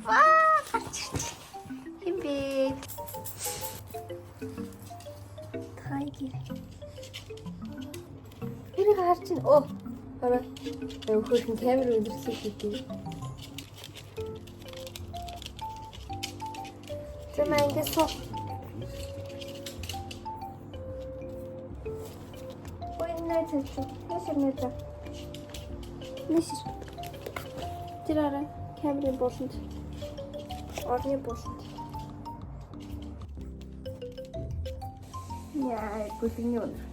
Ваа гарч ирж. Хэм бэ? Тай гэр. Тэрийг харж байна. Оо. Хараа. Өөхөлн камер өндөрлөж хийдэг. Зэмээ ингэ суу. Ой, найзаач. Нэшэр. Нэшэр. Тэр арай камерын болонд. Орны болонд. Яа, гүлгний өнөр.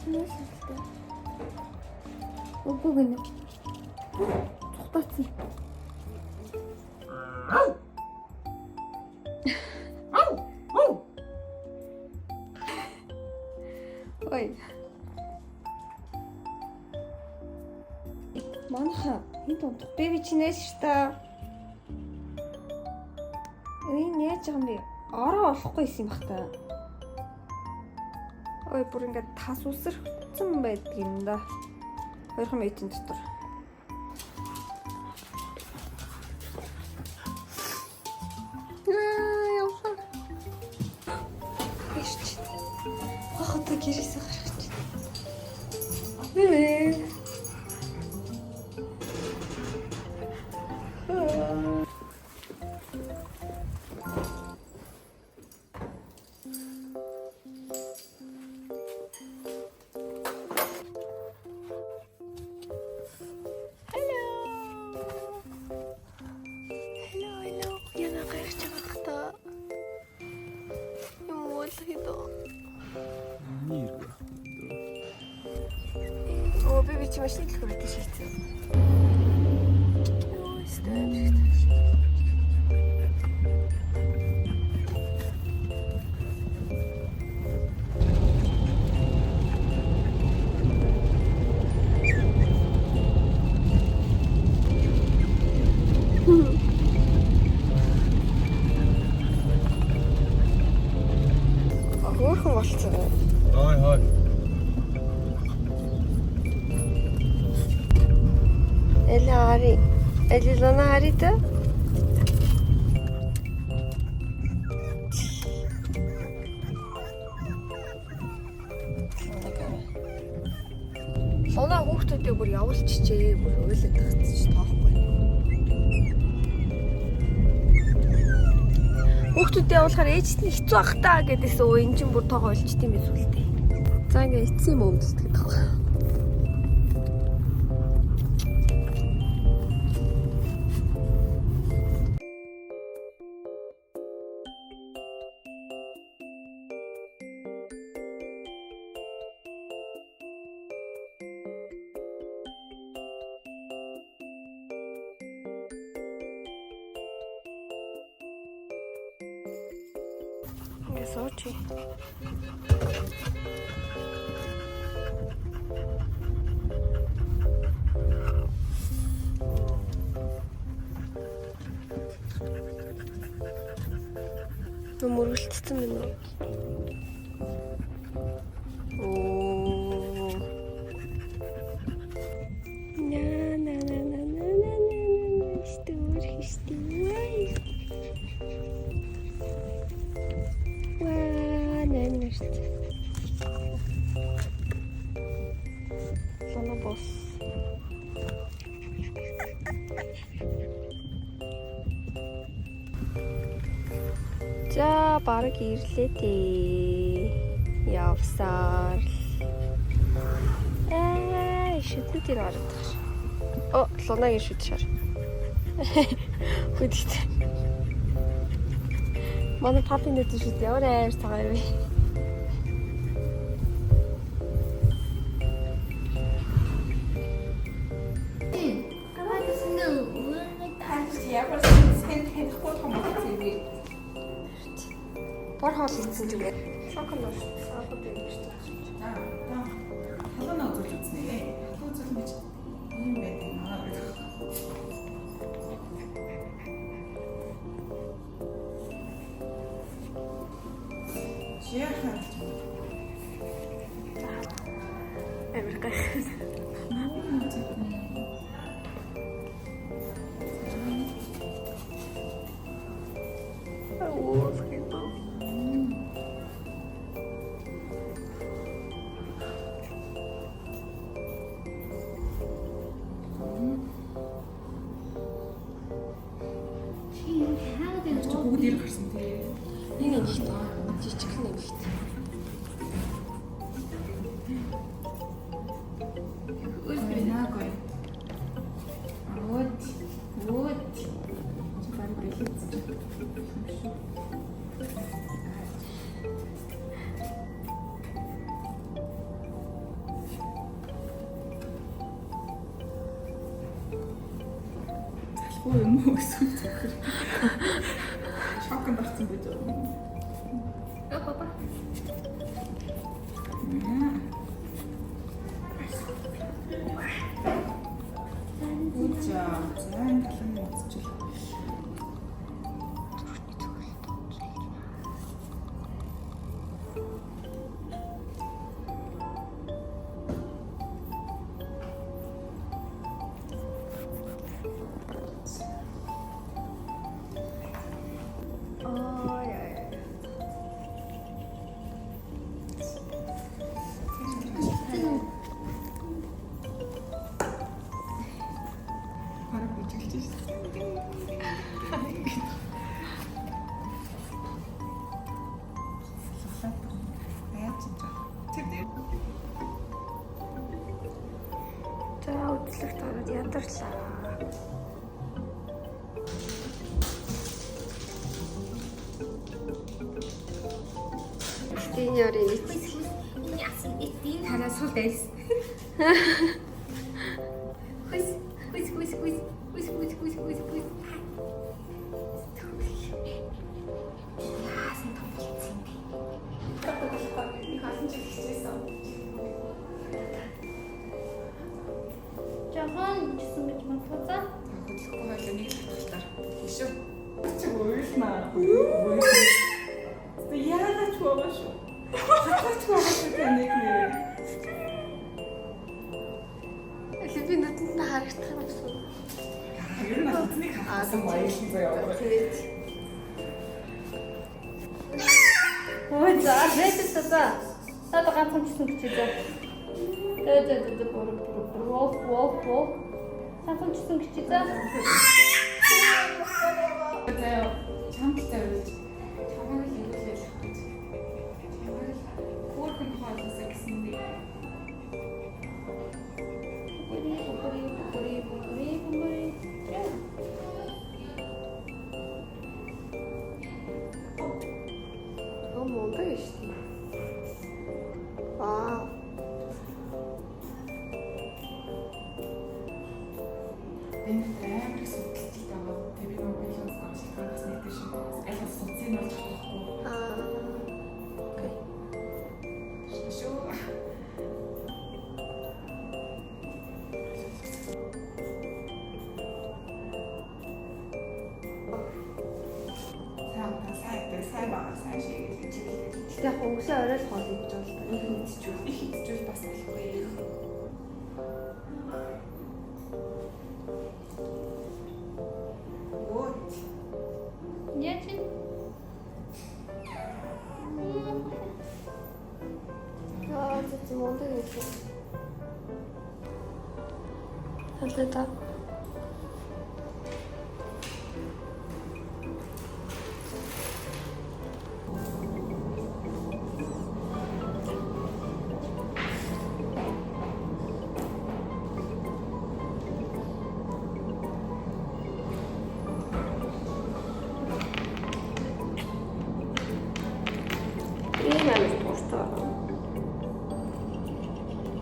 Нэшэр. Үгүй гэнэ. Цухтаацсан. Ой. Манха энд унтах бэби чинээс штэ. Энэ яаж байгаа юм бэ? Ороо олохгүй юм бах та. Ой, бүр ингээд тас үсэрсэн байдаг юм да. Хоёрхан мэйтэн дотор. Явах. Эшч. Ахад гэрээсээ гаргаж. Бэбэ. Оо би чи машин хэлэх хэрэгтэй шийдсэн. Йоо, стэйп. Хөөрхөн болцсон. Хой. Элилана арита. Лона хүүхдүүдээ бүр явуулчихжээ. Бүр ойлоод тагцчих тоохгүй. Хүүхдүүдээ явуулахаар ээжт нь хэцүү ах таа гэдээсээ өө эн чинь бүр тоогоо олчт юм биш үлдээ. За ингээ эцсийн юм өмдөлдөг тахгүй. Сочи. Мөрөлдсөн юм уу? Оо. Стур. Лона босс. За баг ирлээ дээ. Явсаар. Шүтэн дээр ороод байгаа. Оо, Лонагийн шүтшэр. Хүдэгт. Манай папин дэд шүт ямар амар цагаар вэ? Бор хоол идсэн зүгээр. Шоколад саапад байдаг шүү дээ. Халуунаа үзүүлж үзнэ. Үзүүлэн гэж юм байдаг наа. Яахан. Америкас. Ủa, phải không? Чи бүгд ирэх гэсэн тий. Энэ юм шүү дээ. Жижигхэн юм шүү дээ. Ойнаагүй. Вот. Чи баг бэлээц. Залхуу юм уу гэсэн үг. Шокнд орсон гэж байна. Папа. Үча, зэн хэн үзчих. Бараг үжилж За үзлэгт ороод ядарлаа. Стиньори Харасуу дэс. Хүйс. Жохон гэсэн гэж магадгүй. Хөдлөхгүй хойлоо нэг таталтаар. Тийшүү. Чи уйлнаа. Яагаад ч байгаа шүү. Хатаач байгаа шүү таныг нэр. Би нүдэнд харагдах юм шиг. Ер нь хатныг хатсан баялсан заяа. Ой за хэвээ та. Та ганцхан гэсэн гэж байна. Тэ боо. Ганцхан гэсэн гэж байна. Заяа чамтай үйл. Чамайг л хэлээд гэж. Чамайг хөөрхөн хаалгасаа гэсэн дээ. 너무 엉덩이시네. 와. Энэ амар судалж байгаа. Тэр би нөгөө билүү гарч ирээс нэгтэй шиг. Аль судалсан болж байгаа. Окей. Шүү. сайн шиг хэлж Яг угсаа орой л хоол идэж байгаа л да. хэлж бас болохгүй. Вот. Яач? 지금 엉덩이 있어. 잘 됐다. 게임하면서 멋있더라.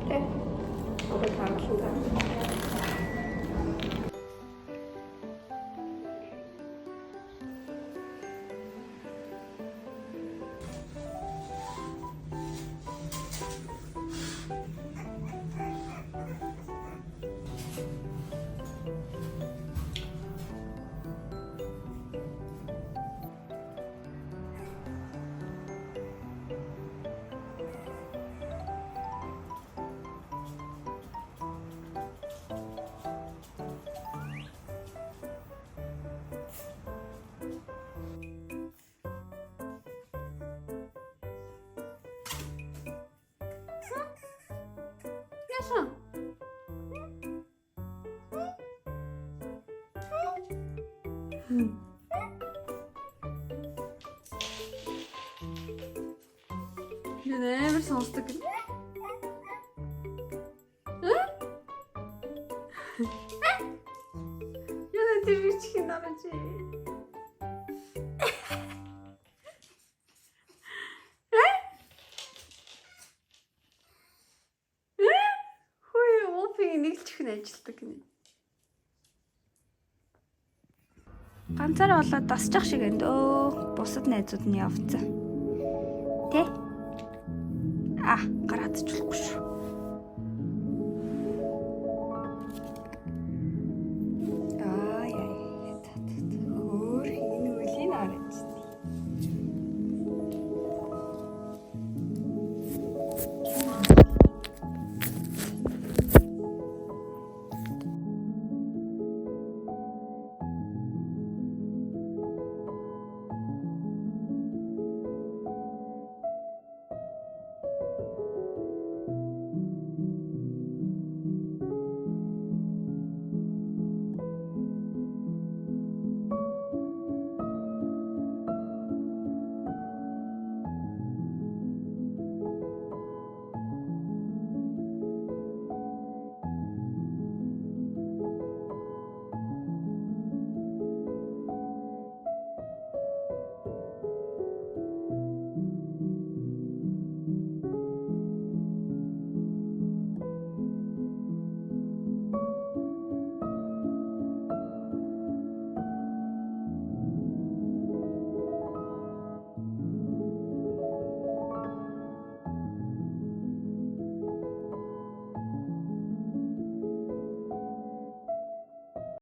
그래? 너를 다 키운다. Юу нээр сонсдог гэнэ. Яа тэр бичих юм аа чи. Хөөе, опиг нэгч хэн ажилтдаг гинэ. Ганцаараа болоод дасчих шиг энэ дөө. Бусад найзууд нь явцсан. Тэ? Гараад ч болохгүй шүү.